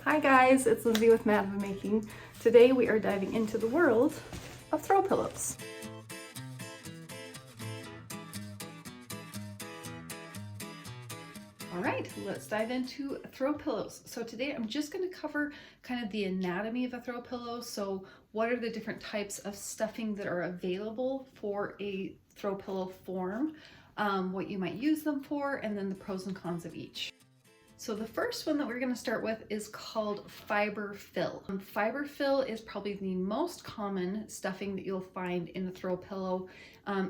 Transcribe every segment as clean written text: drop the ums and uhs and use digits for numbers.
Hi guys, it's Lindsay with Mad of Making. Today we are diving into the world of throw pillows. All right, let's dive into throw pillows. So today I'm just going to cover kind of the anatomy of a throw pillow. So what are the different types of stuffing that are available for a throw pillow form, what you might use them for, and then the pros and cons of each. So the first one that we're going to start with is called fiber fill. Fiber fill is probably the most common stuffing that you'll find in a throw pillow.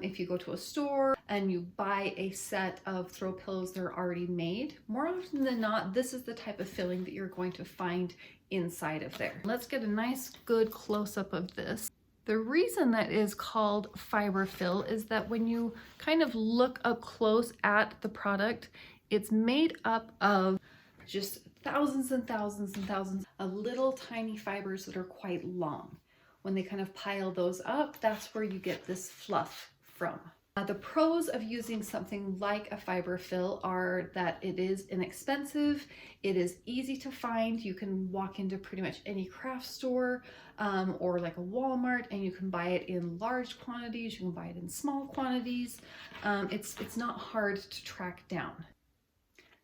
If you go to a store and you buy a set of throw pillows that are already made, more often than not, this is the type of filling that you're going to find inside of there. Let's get a nice good close-up of this. The reason that is called fiber fill is that when you kind of look up close at the product, it's made up of just thousands and thousands and thousands of little tiny fibers that are quite long. When they kind of pile those up, that's where you get this fluff from. The pros of using something like a fiber fill are that it is inexpensive, it is easy to find. You can walk into pretty much any craft store or like a Walmart and you can buy it in large quantities, you can buy it in small quantities. It's not hard to track down.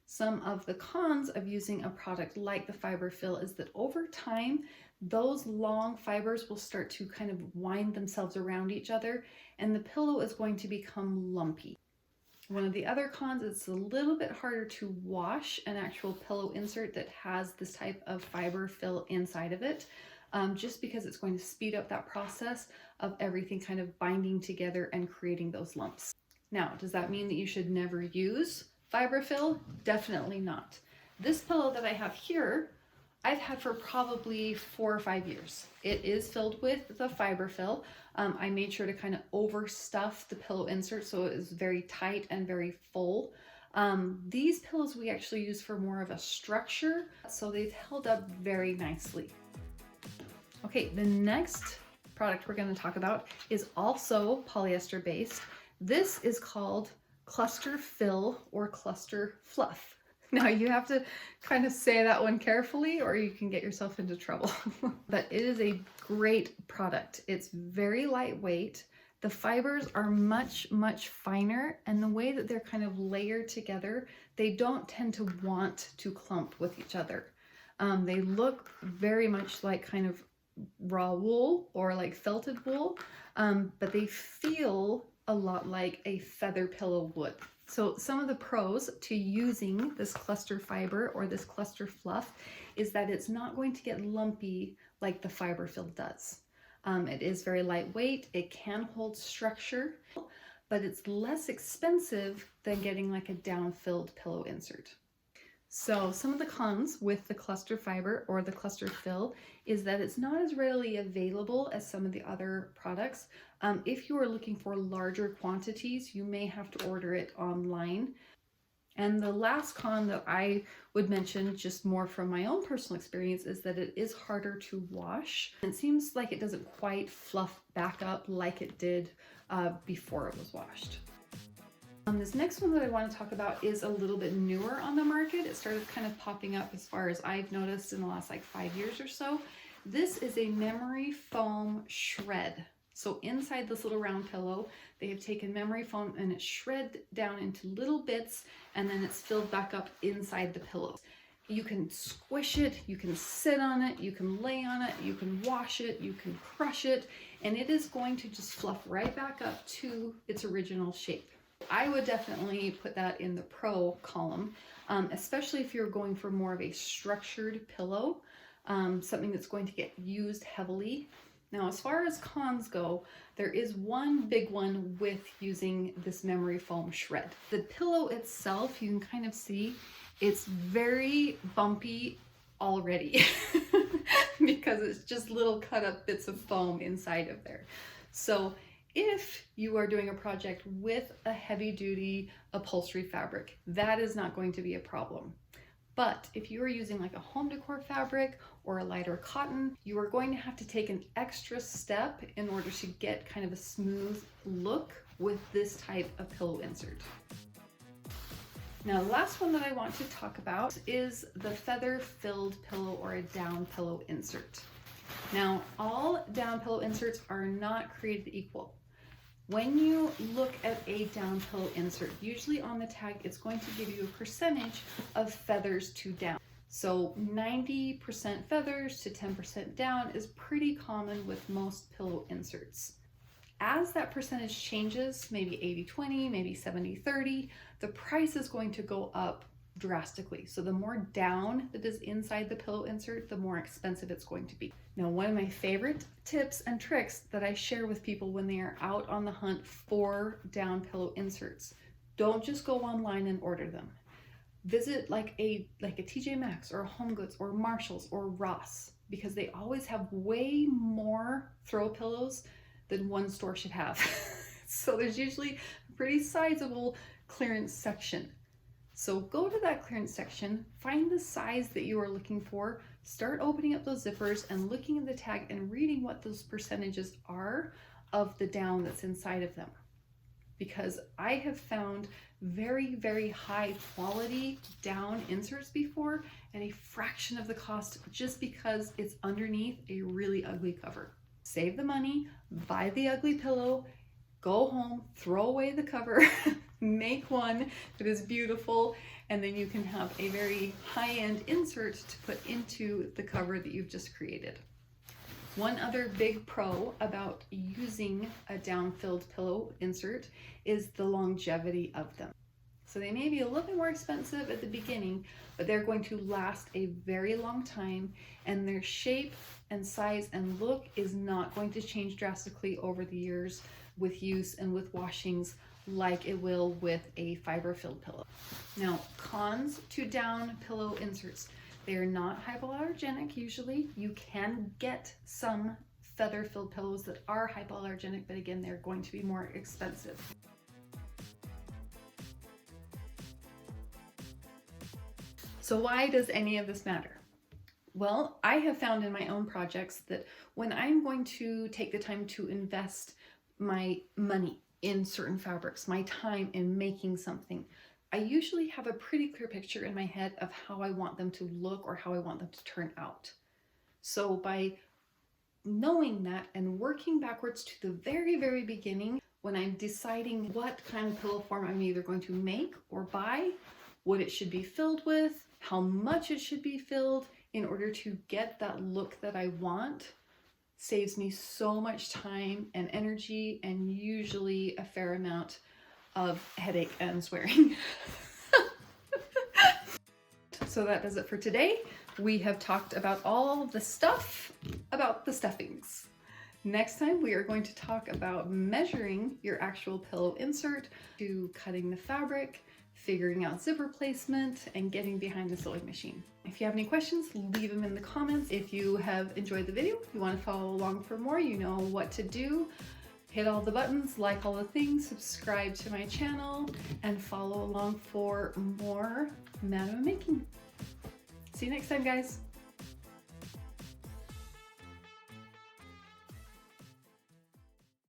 Some of the cons of using a product like the fiber fill is that over time, those long fibers will start to kind of wind themselves around each other and the pillow is going to become lumpy. One of the other cons is it's a little bit harder to wash an actual pillow insert that has this type of fiber fill inside of it, just because it's going to speed up that process of everything kind of binding together and creating those lumps. Now, does that mean that you should never use fiber fill? Definitely not. This pillow that I have here, I've had for probably 4 or 5 years. It is filled with the fiber fill. I made sure to kind of overstuff the pillow insert so it is very tight and very full. These pillows we actually use for more of a structure, so they've held up very nicely. Okay, the next product we're going to talk about is also polyester based. This is called cluster fill or cluster fluff. Now you have to kind of say that one carefully or you can get yourself into trouble. But it is a great product. It's very lightweight. The fibers are much finer, and the way that they're kind of layered together, they don't tend to want to clump with each other. They look very much like kind of raw wool or like felted wool, but they feel a lot like a feather pillow would. So some of the pros to using this cluster fiber or this cluster fluff is that it's not going to get lumpy like the fiber fill does. It is very lightweight, it can hold structure, but it's less expensive than getting like a down-filled pillow insert. So some of the cons with the cluster fiber or the cluster fill is that it's not as readily available as some of the other products. If you are looking for larger quantities, you may have to order it online. And the last con that I would mention, just more from my own personal experience, is that it is harder to wash. It seems like it doesn't quite fluff back up like it did before it was washed. This next one that I want to talk about is a little bit newer on the market. It started kind of popping up as far as I've noticed in the last like 5 years or so. This is a memory foam shred. So inside this little round pillow, they have taken memory foam and it's shredded down into little bits and then it's filled back up inside the pillow. You can squish it, you can sit on it, you can lay on it, you can wash it, you can crush it, and it is going to just fluff right back up to its original shape. I would definitely put that in the pro column, especially if you're going for more of a structured pillow, something that's going to get used heavily. Now, as far as cons go, there is one big one with using this memory foam shred. The pillow itself, you can kind of see, it's very bumpy already because it's just little cut up bits of foam inside of there. So if you are doing a project with a heavy duty upholstery fabric, that is not going to be a problem. But if you are using like a home decor fabric or a lighter cotton, you are going to have to take an extra step in order to get kind of a smooth look with this type of pillow insert. Now, the last one that I want to talk about is the feather-filled pillow or a down pillow insert. Now, all down pillow inserts are not created equal. When you look at a down pillow insert, usually on the tag, it's going to give you a percentage of feathers to down. So 90% feathers to 10% down is pretty common with most pillow inserts. As that percentage changes, maybe 80-20, maybe 70-30, the price is going to go up drastically. So the more down that is inside the pillow insert, the more expensive it's going to be. Now, one of my favorite tips and tricks that I share with people when they are out on the hunt for down pillow inserts, don't just go online and order them. Visit like a TJ Maxx or a Home Goods or Marshalls or Ross, because they always have way more throw pillows than one store should have. So there's usually a pretty sizable clearance section. So go to that clearance section, find the size that you are looking for, start opening up those zippers and looking at the tag and reading what those percentages are of the down that's inside of them. Because I have found very, very high quality down inserts before at a fraction of the cost, just because it's underneath a really ugly cover. Save the money, buy the ugly pillow, go home, throw away the cover, make one that is beautiful, and then you can have a very high-end insert to put into the cover that you've just created. One other big pro about using a down-filled pillow insert is the longevity of them. So they may be a little bit more expensive at the beginning, but they're going to last a very long time, and their shape and size and look is not going to change drastically over the years with use and with washings like it will with a fiber-filled pillow. Now, cons to down pillow inserts. They are not hypoallergenic usually. You can get some feather-filled pillows that are hypoallergenic, but again, they're going to be more expensive. So why does any of this matter? Well, I have found in my own projects that when I'm going to take the time to invest my money in certain fabrics, my time in making something, I usually have a pretty clear picture in my head of how I want them to look or how I want them to turn out. So by knowing that and working backwards to the very, very beginning, when I'm deciding what kind of pillow form I'm either going to make or buy, what it should be filled with, how much it should be filled in order to get that look that I want, saves me so much time and energy and usually a fair amount of headache and swearing. So that does it for today. We have talked about all the stuff about the stuffings. Next time we are going to talk about measuring your actual pillow insert, to cutting the fabric, figuring out zipper placement, and getting behind the sewing machine. If you have any questions, leave them in the comments. If you have enjoyed the video, you want to follow along for more, you know what to do. Hit all the buttons, like all the things, subscribe to my channel, and follow along for more Madam Making. See you next time, guys.